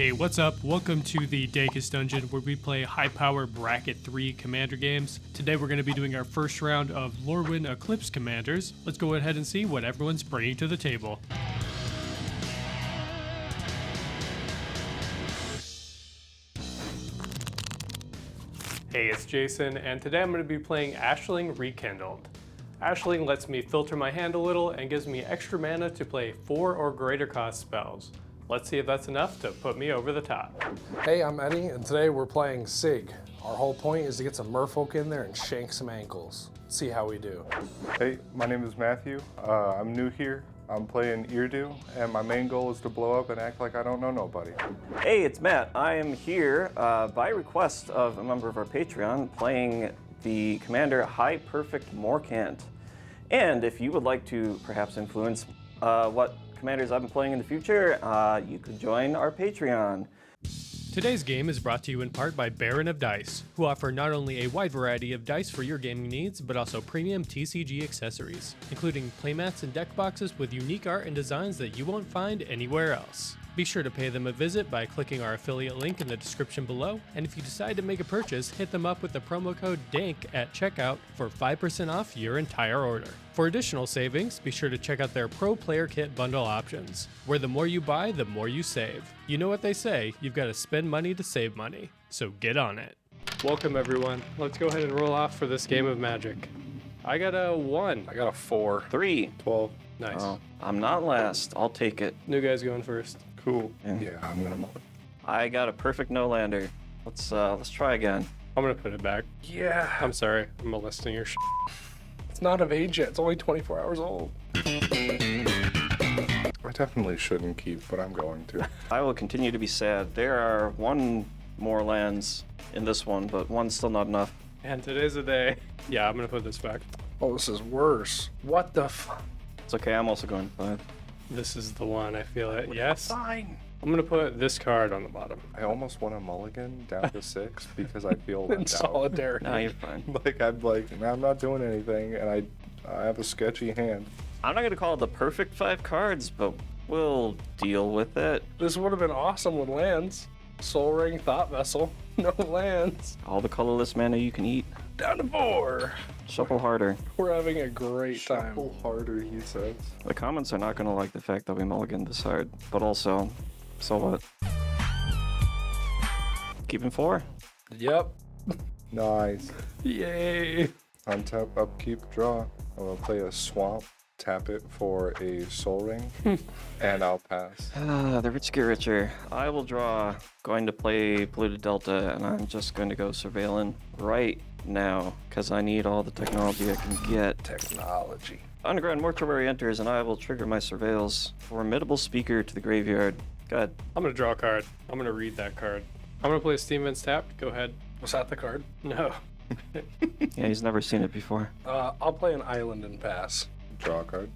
Hey, what's up? Welcome to the Dakis Dungeon, where we play high-power Bracket 3 Commander games. Today we're going to be doing our first round of Lorwyn Eclipsed Commanders. Let's go ahead and see what everyone's bringing to the table. Hey, it's Jason, and today I'm going to be playing Ashling Rekindled. Ashling lets me filter my hand a little and gives me extra mana to play 4 or greater cost spells. Let's see if that's enough to put me over the top. Hey, I'm Eddie, and today we're playing Sygg. Our whole point is to get some merfolk in there and shank some ankles. See how we do. Hey, my name is Matthew. I'm new here. I'm playing Eirdu, and my main goal is to blow up and act like I don't know nobody. Hey, it's Matt. I am here by request of a member of our Patreon playing the commander High Perfect Morcant. And if you would like to perhaps influence what commanders I've been playing in the future, you could join our Patreon. Today's game is brought to you in part by Baron of Dice, who offer not only a wide variety of dice for your gaming needs, but also premium TCG accessories, including playmats and deck boxes with unique art and designs that you won't find anywhere else. Be sure to pay them a visit by clicking our affiliate link in the description below, and if you decide to make a purchase, hit them up with the promo code DANK at checkout for 5% off your entire order. For additional savings, be sure to check out their Pro Player Kit bundle options, where the more you buy, the more you save. You know what they say, you've got to spend money to save money, so get on it. Welcome everyone, let's go ahead and roll off for this game of Magic. I got a 1. I got a 4. 3. 12. Nice. Oh, I'm not last. I'll take it. New guy's going first. Cool. Yeah. I'm gonna. I got a perfect no-lander. Let's try again. I'm gonna put it back. Yeah. I'm sorry, I'm molesting your It's not of age yet. It's only 24 hours old. I definitely shouldn't keep, but I'm going to. I will continue to be sad. There are one more lands in this one, but one's still not enough. And today's the day. Yeah, I'm gonna put this back. Oh, this is worse. What the fuck? It's okay, I'm also going 5. This is the one, I feel it. Yes. Fine. I'm gonna put this card on the bottom. I almost want a mulligan down to 6 because I feel In left out. solidarity. No, you're fine. I'm not doing anything, and I have a sketchy hand. I'm not going to call it the perfect 5 cards, but we'll deal with it. This would have been awesome with lands. Soul Ring, Thought Vessel. No lands. All the colorless mana you can eat. Down to 4. Shuffle harder. We're having a great time. Shuffle harder, he says. The comments are not going to like the fact that we mulligan this hard, but also, so what? Keeping 4. Yep. Nice. Yay. Untap, upkeep, draw. I will play a swamp, tap it for a soul ring, and I'll pass. The rich get richer. I will draw, going to play Polluted Delta, and I'm just going to go Surveilling right now, because I need all the technology I can get. Technology. Underground Mortuary enters, and I will trigger my Surveils. Formidable Speaker to the graveyard. Go ahead. I'm gonna draw a card. I'm gonna read that card. I'm gonna play Steam Vents tapped. Go ahead. Was that the card? No. Yeah, he's never seen it before. I'll play an island and pass. Draw a card.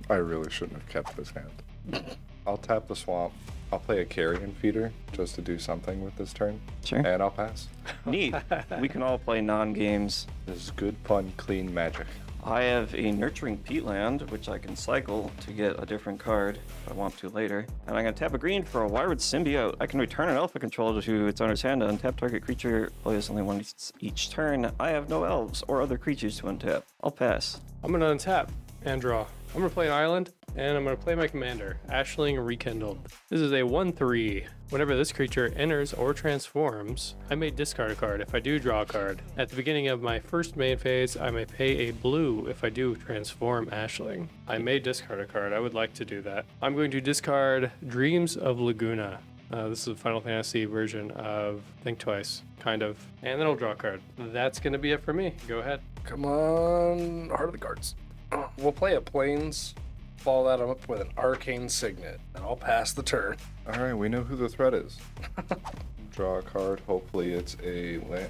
I really shouldn't have kept this hand. I'll tap the swamp. I'll play a carrion feeder just to do something with this turn, Sure. and I'll pass. Neat. We can all play non-games. This is good, fun, clean magic. I have a Nurturing Peatland, which I can cycle to get a different card if I want to later. And I'm going to tap a green for a Wired Symbiote. I can return an Alpha controller to its owner's hand and untap target creature, plays only one each turn. I have no elves or other creatures to untap. I'll pass. I'm gonna untap and draw. I'm gonna play an island, and I'm gonna play my commander, Ashling Rekindled. This is a 1/3. Whenever this creature enters or transforms, I may discard a card if I do draw a card. At the beginning of my first main phase, I may pay a blue if I do transform Ashling. I may discard a card. I would like to do that. I'm going to discard Dreams of Laguna. This is a Final Fantasy version of Think Twice, kind of. And then I'll draw a card. That's gonna be it for me. Go ahead. Come on. Heart of the cards. We'll play a Plains. Follow that up with an Arcane Signet, and I'll pass the turn. All right, we know who the threat is. Draw a card. Hopefully it's a land.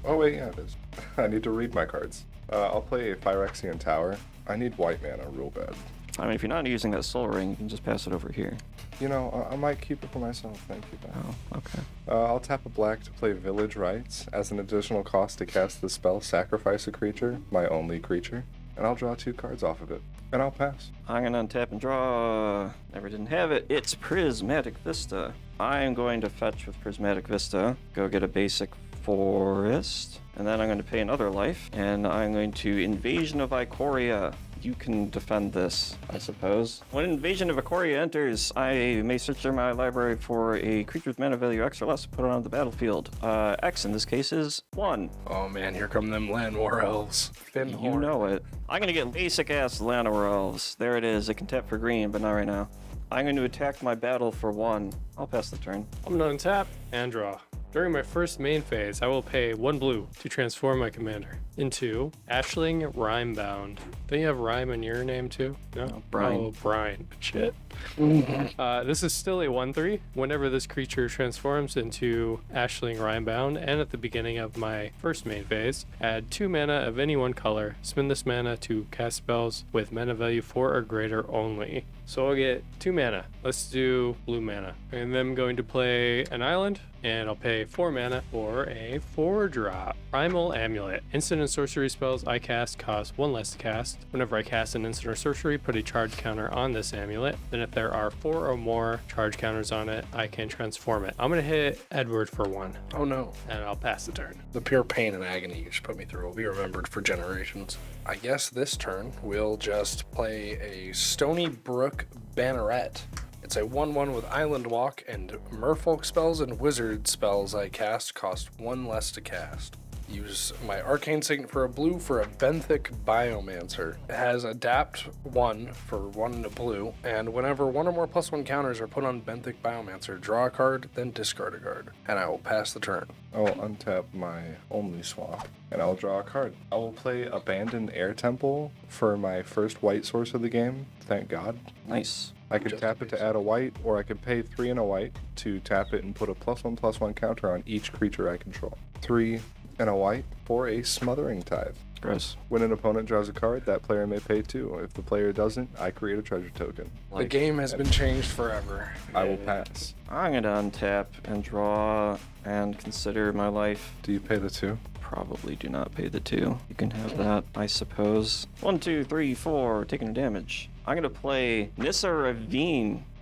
Oh wait, yeah, it is. I need to read my cards. I'll play a Phyrexian Tower. I need white mana real bad. I mean, if you're not using that Soul Ring, you can just pass it over here. You know, I might keep it for myself. Thank you, Ben. Oh, okay. I'll tap a black to play Village Rites. As an additional cost to cast the spell, sacrifice a creature, my only creature, and I'll draw 2 cards off of it. And I'll pass. I'm gonna untap and draw. Never didn't have it. It's Prismatic Vista. I'm going to fetch with Prismatic Vista. Go get a basic forest. And then I'm going to pay another life. And I'm going to Invasion of Ikoria. You can defend this, I suppose. When Invasion of Ikoria enters, I may search through my library for a creature with mana value X or less to put it on the battlefield. X in this case is 1. Oh man, here come them land war elves. You know it. I'm going to get basic ass Llanowar Elves. There it is. It can tap for green, but not right now. I'm going to attack my battle for 1. I'll pass the turn. I'm going to untap and draw. During my first main phase, I will pay 1 blue to transform my commander into Ashling Rhymebound. Don't you have rhyme in your name too? No? Brian. Oh, Brian. Shit. This is still a 1/3. Whenever this creature transforms into Ashling Rhymebound, and at the beginning of my first main phase, add 2 mana of any one color. Spend this mana to cast spells with mana value 4 or greater only. So I'll get 2 mana. Let's do blue mana. And then I'm going to play an island, and I'll pay 4 mana for a 4-drop. Primal Amulet. Instant and sorcery spells I cast cost 1 less to cast. Whenever I cast an instant or sorcery, put a charge counter on this amulet. Then if there are 4 or more charge counters on it, I can transform it. I'm going to hit Edward for 1. Oh no. And I'll pass the turn. The pure pain and agony you just put me through will be remembered for generations. I guess this turn we'll just play a Stony Brook Banneret. It's a 1/1 with Island Walk, and Merfolk spells and wizard spells I cast cost 1 less to cast. Use my Arcane Signet for a blue for a Benthic Biomancer. It has Adapt 1 for 1 and a blue, and whenever 1 or more +1 counters are put on Benthic Biomancer, draw a card, then discard a card. And I will pass the turn. I will untap my only swap, and I'll draw a card. I will play Abandoned Air Temple for my first white source of the game, thank God. Nice. I could tap it to add a white, or I could pay 3 and a white to tap it and put a +1/+1 counter on each creature I control. 3 and a white for a Smothering Tithe. Gross. When an opponent draws a card, that player may pay 2. If the player doesn't, I create a treasure token. The game has been changed forever. I will pass. I'm going to untap and draw and consider my life. Do you pay the 2? Probably do not pay the 2. You can have that, I suppose. 1, 2, 3, 4, taking damage. I'm going to play Nissa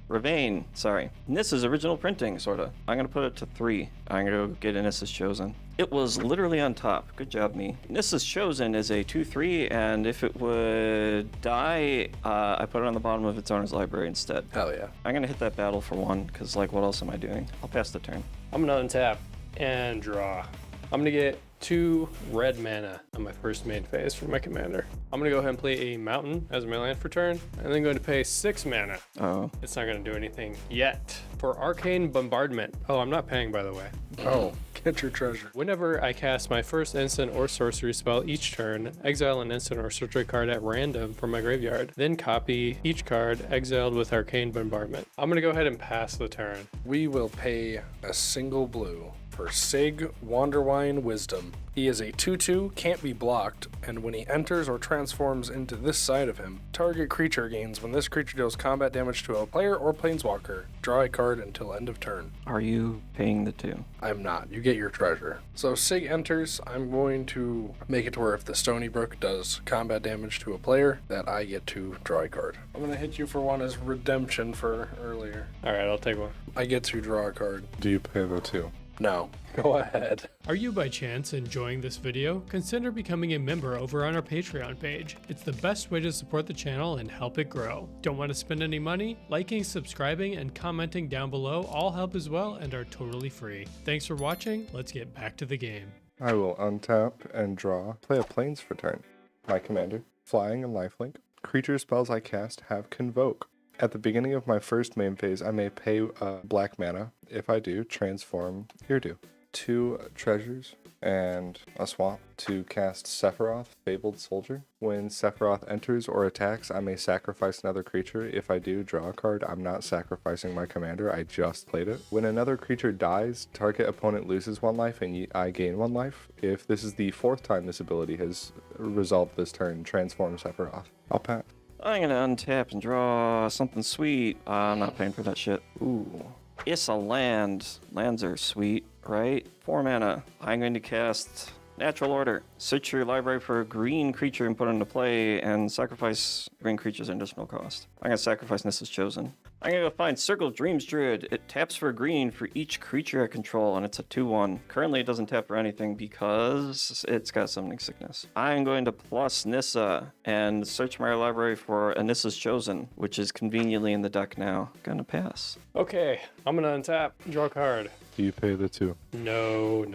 Ravane, sorry. Nissa's original printing, sorta. I'm going to put it to 3. I'm going to get a Nissa's Chosen. It was literally on top. Good job, me. Nissa's Chosen is a 2/3, and if it would die, I put it on the bottom of its owner's library instead. Hell yeah. I'm going to hit that battle for 1, because, like, what else am I doing? I'll pass the turn. I'm going to untap and draw. I'm going to get 2 red mana on my first main phase for my commander. I'm going to go ahead and play a mountain as my land for turn, and then going to pay 6 mana. Oh. It's not going to do anything yet. For Arcane Bombardment. Oh, I'm not paying, by the way. Oh, get your treasure. Whenever I cast my first instant or sorcery spell each turn, exile an instant or sorcery card at random from my graveyard. Then copy each card exiled with Arcane Bombardment. I'm going to go ahead and pass the turn. We will pay a single blue for Sygg, Wanderwine Wisdom. He is a 2/2, can't be blocked, and when he enters or transforms into this side of him, target creature gains when this creature deals combat damage to a player or planeswalker. Draw a card until end of turn. Are you paying the 2? I'm not. You get your treasure. So Sygg enters. I'm going to make it to where if the Stony Brook does combat damage to a player, that I get to draw a card. I'm going to hit you for 1 as redemption for earlier. All right, I'll take 1. I get to draw a card. Do you pay the 2? No. Go ahead. Are you by chance enjoying this video? Consider becoming a member over on our Patreon page. It's the best way to support the channel and help it grow. Don't want to spend any money? Liking, subscribing, and commenting down below all help as well and are totally free. Thanks for watching. Let's get back to the game. I will untap and draw. Play a Plains for turn. My commander. Flying and lifelink. Creature spells I cast have Convoke. At the beginning of my first main phase, I may pay black mana. If I do, transform Eirdu. 2 treasures and a swamp to cast Sephiroth, Fabled Soldier. When Sephiroth enters or attacks, I may sacrifice another creature. If I do, draw a card. I'm not sacrificing my commander, I just played it. When another creature dies, target opponent loses 1 life and I gain 1 life. If this is the 4th time this ability has resolved this turn, transform Sephiroth. I'll pass. I'm gonna untap and draw something sweet. I'm not paying for that shit. Ooh. It's a land. Lands are sweet, right? 4 mana. I'm going to cast Natural order. Search your library for a green creature and put it into play, and sacrifice green creatures at additional cost. I'm going to sacrifice Nissa's Chosen. I'm going to go find Circle of Dreams Druid. It taps for green for each creature I control, and it's a 2/1. Currently, it doesn't tap for anything because it's got Summoning Sickness. I'm going to plus Nissa and search my library for a Nissa's Chosen, which is conveniently in the deck now. Gonna pass. Okay, I'm gonna untap, draw a card. Do you pay the 2? No.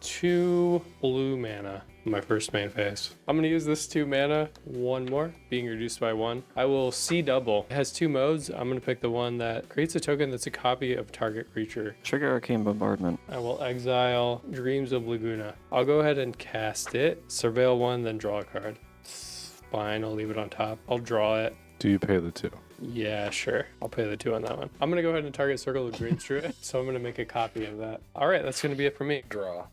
2 blue mana in my first main phase. I'm gonna use this 2 mana, 1 more, being reduced by 1. I will C double. It has 2 modes. I'm gonna pick the one that creates a token that's a copy of target creature. Trigger Arcane Bombardment. I will exile Dreams of Laguna. I'll go ahead and cast it, surveil 1, then draw a card. It's fine, I'll leave it on top. I'll draw it. Do you pay the 2? Yeah, sure. I'll pay the 2 on that one. I'm gonna go ahead and target Circle of Dreams Druid, so I'm gonna make a copy of that. All right, that's gonna be it for me. Draw.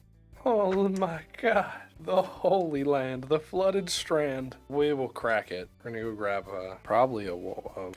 Oh my god. The Holy Land, the Flooded Strand. We will crack it. We're gonna go grab probably a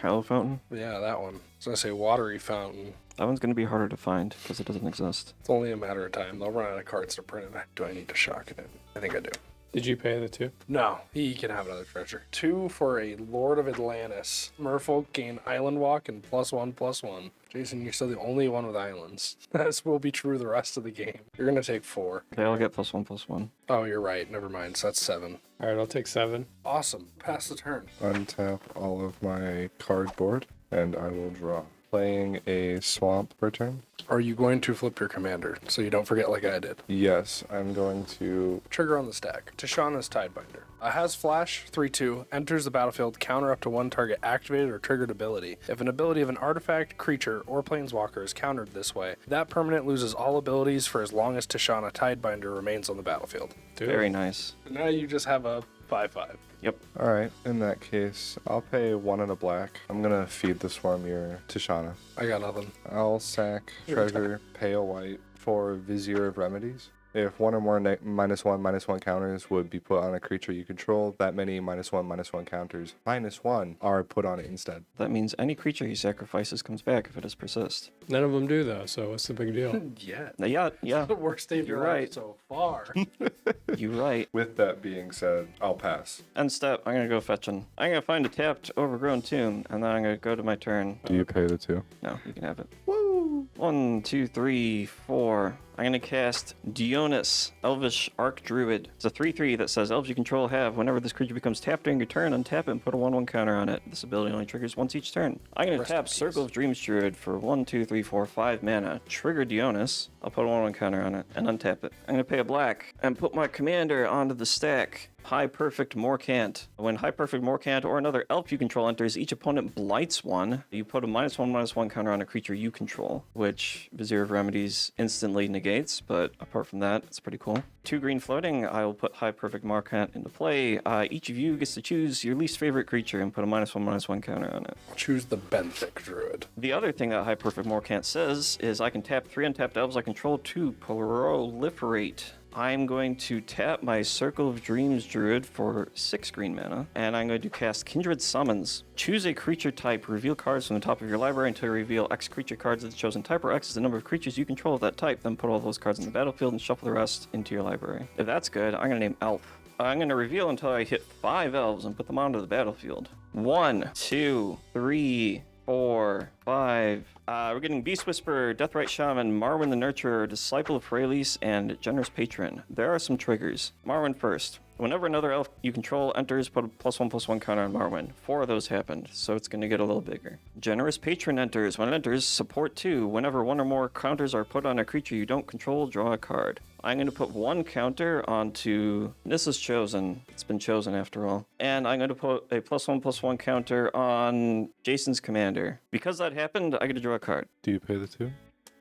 Hollow Fountain. yeah, that one. I was gonna say Watery Fountain. That one's gonna be harder to find because it doesn't exist. It's only a matter of time. They'll run out of cards to print it. Do I need to shock it in? I think I do. Did you pay the 2? No, he can have another treasure. 2 for a Lord of Atlantis. Merfolk gain Island Walk and +1/+1. Jason, you're still the only one with islands. This will be true the rest of the game. You're gonna take 4. They all get +1/+1. Oh, you're right. Never mind. So that's 7. All right, I'll take 7. Awesome. Pass the turn. Untap all of my cardboard, and I will draw. Playing a swamp for turn. Are you going to flip your commander so you don't forget like I did? Yes, I'm going to. Trigger on the stack. Tishana's Tidebinder. Has flash, 3/2, enters the battlefield, counter up to 1 target activated or triggered ability. If an ability of an artifact, creature, or planeswalker is countered this way, that permanent loses all abilities for as long as Tishana Tidebinder remains on the battlefield. Very nice. Now you just have a 5/5. Yep. All right, in that case, I'll pay 1 and a black. I'm gonna feed the swarm your Tishana. I got nothing. I'll sack treasure, pay a white for Vizier of Remedies. If 1 or more -1/-1 counters would be put on a creature you control, that many -1/-1 counters -1 are put on it instead. That means any creature he sacrifices comes back if it does persist. None of them do though, so what's the big deal? Yeah. The worst day of your You're life right. so far. You're right. With that being said, I'll pass. End step, I'm gonna go fetching. I'm gonna find a tapped overgrown tomb, and then I'm gonna go to my turn. Do you pay the 2? No, you can have it. Woo! 1, 2, 3, 4. I'm gonna cast Dionys, Elvish Archdruid. It's a 3/3 that says elves you control have. Whenever this creature becomes tapped during your turn, untap it and put a 1/1 counter on it. This ability only triggers once each turn. I'm gonna Rest in tap peace. Circle of Dreams Druid for 1, 2, 3, 4, 5 mana. Trigger Dionys. I'll put a 1/1 counter on it and untap it. I'm gonna pay a black and put my commander onto the stack. High Perfect Morcant. When High Perfect Morcant or another elf you control enters, each opponent blights 1. You put a -1/-1 counter on a creature you control, which Vizier of Remedies instantly negates, but apart from that, it's pretty cool. 2 green floating, I will put High Perfect Morcant into play. Each of you gets to choose your least favorite creature and put a -1/-1 counter on it. Choose the Benthic Druid. The other thing that High Perfect Morcant says is I can tap 3 untapped elves I control to proliferate. I'm going to tap my Circle of Dreams Druid for 6 green mana, and I'm going to cast Kindred Summons. Choose a creature type, reveal cards from the top of your library until you reveal X creature cards of the chosen type, or X is the number of creatures you control of that type, then put all those cards in the battlefield and shuffle the rest into your library. If that's good, I'm going to name Elf. I'm going to reveal until I hit 5 elves and put them onto the battlefield. 1, 2, 3, 4, 5. We're getting Beast Whisperer, Deathrite Shaman, Marwyn the Nurturer, Disciple of Freylis, and Generous Patron. There are some triggers. Marwyn first. Whenever another elf you control enters, put a +1/+1 counter on Marwyn. 4 of those happened, so it's going to get a little bigger. Generous Patron enters. When it enters, support 2. Whenever 1 or more counters are put on a creature you don't control, draw a card. I'm going to put 1 counter onto Nissa's Chosen. It's been chosen after all. And I'm going to put a +1/+1 counter on Jason's Commander. Because that happened, I get to draw a card. Do you pay the 2?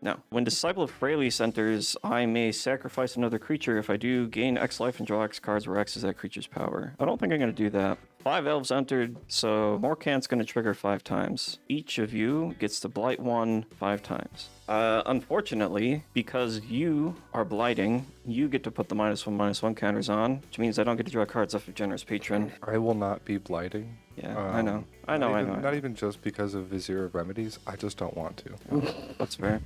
No. When Disciple of Freylis enters, I may sacrifice another creature. If I do, gain X life and draw X cards where X is that creature's power. I don't think I'm going to do that. 5 elves entered, so Morcant's going to trigger 5 times. Each of you gets to blight 1 5 times. Unfortunately, because you are blighting, you get to put the -1/-1 counters on, which means I don't get to draw cards off of Generous Patron. I will not be blighting. Yeah, I know. I know. Not even just because of Vizier of Remedies. I just don't want to. That's fair.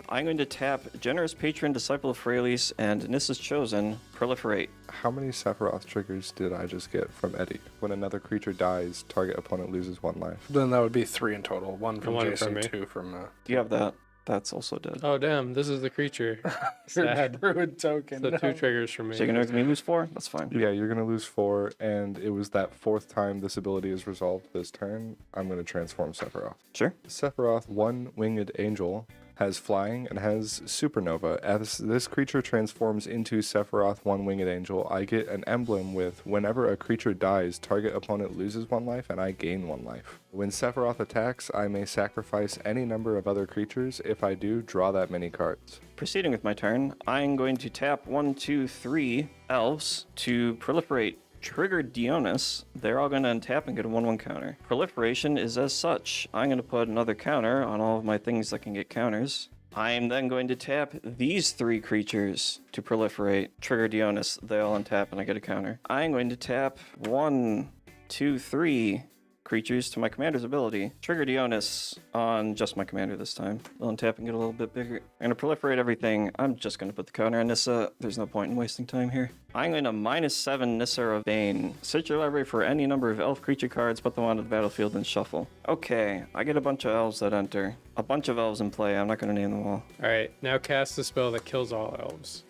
I'm going to tap Generous Patron, Disciple of Freyalise, and Nissa's Chosen, Proliferate. How many Sephiroth triggers did I just get from Eddie? When another creature dies, target opponent loses 1 life. Then that would be 3 in total. 1 from One Jason, from me. 2 from... Do you have that? That's also dead. Oh, damn. This is the creature. Sad. Druid token. The no. 2 triggers for me. So you're going to make me lose 4? That's fine. Yeah, you're going to lose 4, and it was that 4th time this ability is resolved this turn. I'm going to transform Sephiroth. Sure. Sephiroth, 1 winged angel, has flying and has supernova. As this creature transforms into Sephiroth, 1 winged angel, I get an emblem with whenever a creature dies, target opponent loses 1 life and I gain 1 life. When Sephiroth attacks, I may sacrifice any number of other creatures. If I do, draw that many cards. Proceeding with my turn, I'm going to tap 1, 2, 3 elves to proliferate. Trigger Dionys, they're all going to untap and get a 1/1 counter. Proliferation is as such. I'm going to put another counter on all of my things that can get counters. I am then going to tap these 3 creatures to proliferate. Trigger Dionys, they all untap and I get a counter. I'm going to tap 1, 2, 3 creatures to my commander's ability. Trigger Dionys on just my commander this time. They'll untap and get a little bit bigger. I'm going to proliferate everything. I'm just going to put the counter on Nissa. There's no point in wasting time here. I'm going to -7 Nissa of Bane. Search your library for any number of elf creature cards, put them onto the battlefield, and shuffle. Okay, I get a bunch of elves that enter. A bunch of elves in play. I'm not going to name them all. All right, now cast the spell that kills all elves.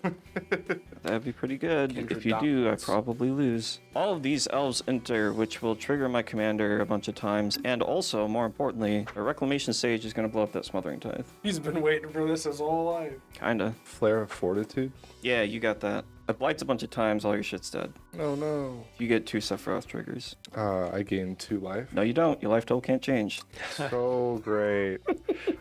That'd be pretty good. Kindred If you do, I dominance. probably lose. All of these elves enter, which will trigger my commander a bunch of times, and also, more importantly, a Reclamation Sage is going to blow up that Smothering Tithe. He's been waiting for this his whole life. Kinda. Flare of Fortitude? Yeah, you got that. It blights a bunch of times, all your shit's dead. No, no. You get 2 Sephiroth triggers. I gain 2 life. No, you don't. Your life total can't change. So great.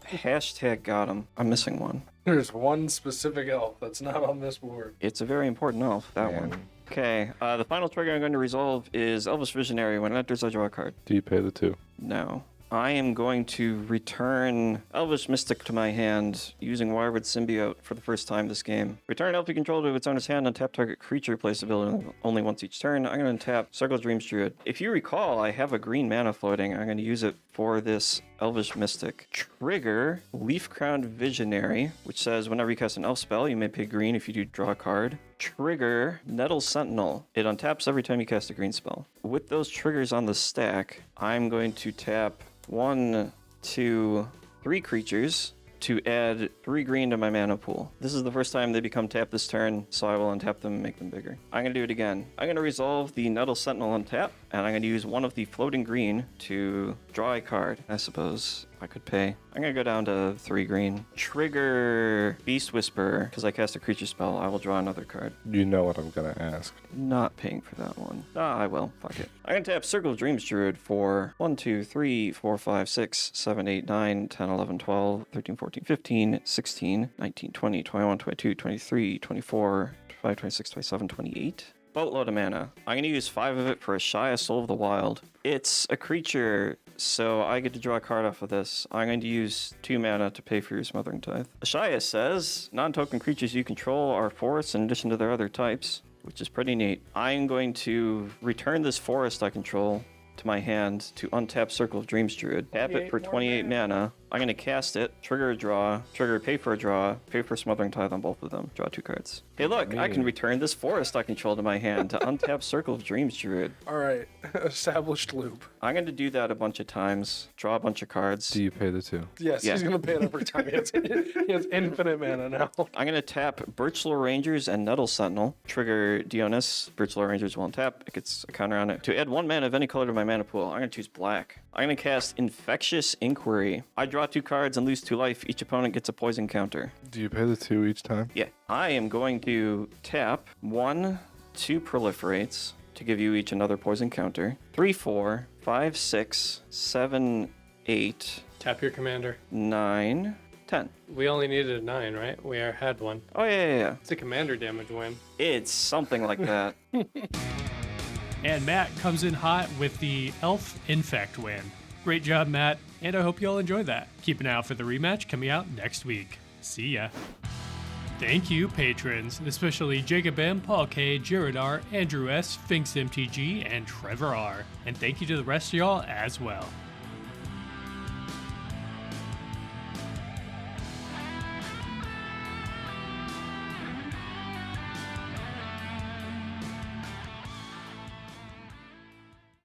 Hashtag got him. I'm missing one. There's one specific elf that's not on this board. It's a very important elf, that Man. one. Okay, the final trigger I'm going to resolve is Elvish Visionary. When it enters, I draw a card. Do you pay the 2? No. I am going to return Elvish Mystic to my hand using Wirewood Symbiote for the first time this game. Return Elf you control to its owner's hand and tap target creature. Place ability only once each turn. I'm going to tap Circle of Dreams Druid. If you recall, I have a green mana floating. I'm going to use it for this Elvish Mystic. Trigger Leaf Crowned Visionary, which says whenever you cast an elf spell, you may pay green. If you do, draw a card. Trigger Nettle Sentinel. It untaps every time you cast a green spell. With those triggers on the stack, I'm going to tap 1, 2, 3 creatures to add 3 green to my mana pool. This is the first time they become tapped this turn, so I will untap them and make them bigger. I'm going to do it again. I'm going to resolve the Nettle Sentinel untap, and I'm going to use one of the floating green to draw a card. I suppose I could pay. I'm going to go down to 3 green. Trigger Beast Whisperer. Because I cast a creature spell, I will draw another card. You know what I'm going to ask. Not paying for that one. I will. Fuck it. I'm going to tap Circle of Dreams Druid for 1, 2, 3, 4, 5, 6, 7, 8, 9, 10, 11, 12, 13, 14, 15, 16, 19, 20, 21, 22, 23, 24, 25, 26, 27, 28. Boatload of mana. I'm going to use 5 of it for Ashaya, Soul of the Wild. It's a creature, so I get to draw a card off of this. I'm going to use 2 mana to pay for your Smothering Tithe. Ashaya says, non-token creatures you control are forests in addition to their other types, which is pretty neat. I'm going to return this forest I control to my hand to untap Circle of Dreams Druid. Tap it for 28 mana. I'm going to cast it, trigger a draw, trigger pay for a draw, pay for Smothering Tithe on both of them. Draw 2 cards. Hey look, I can return this forest I control to my hand to untap Circle of Dreams Druid. All right, established loop. I'm going to do that a bunch of times, draw a bunch of cards. Do you pay the 2? Yes, Yeah. he's gonna pay it every time. He has infinite mana now. I'm going to tap Birchlore Rangers and Nettle Sentinel. Trigger Dionys. Birchlore Rangers will untap. It gets a counter on it. To add 1 mana of any color to my mana pool, I'm going to choose black. I'm going to cast Infectious Inquiry. I draw 2 cards and lose 2 life. Each opponent gets a poison counter. Do you pay the 2 each time? Yeah. I am going to tap 1, 2 Proliferates to give you each another poison counter. 3, 4, 5, 6, 7, 8, Tap your commander. 9, 10. We only needed a 9, right? We had one. Oh, yeah. It's a commander damage win. It's something like that. And Matt comes in hot with the Elf Infect win. Great job, Matt, and I hope you all enjoyed that. Keep an eye out for the rematch coming out next week. See ya. Thank you, patrons, especially Jacob M, Paul K, Jared R, Andrew S, Finks MTG, and Trevor R. And thank you to the rest of y'all as well.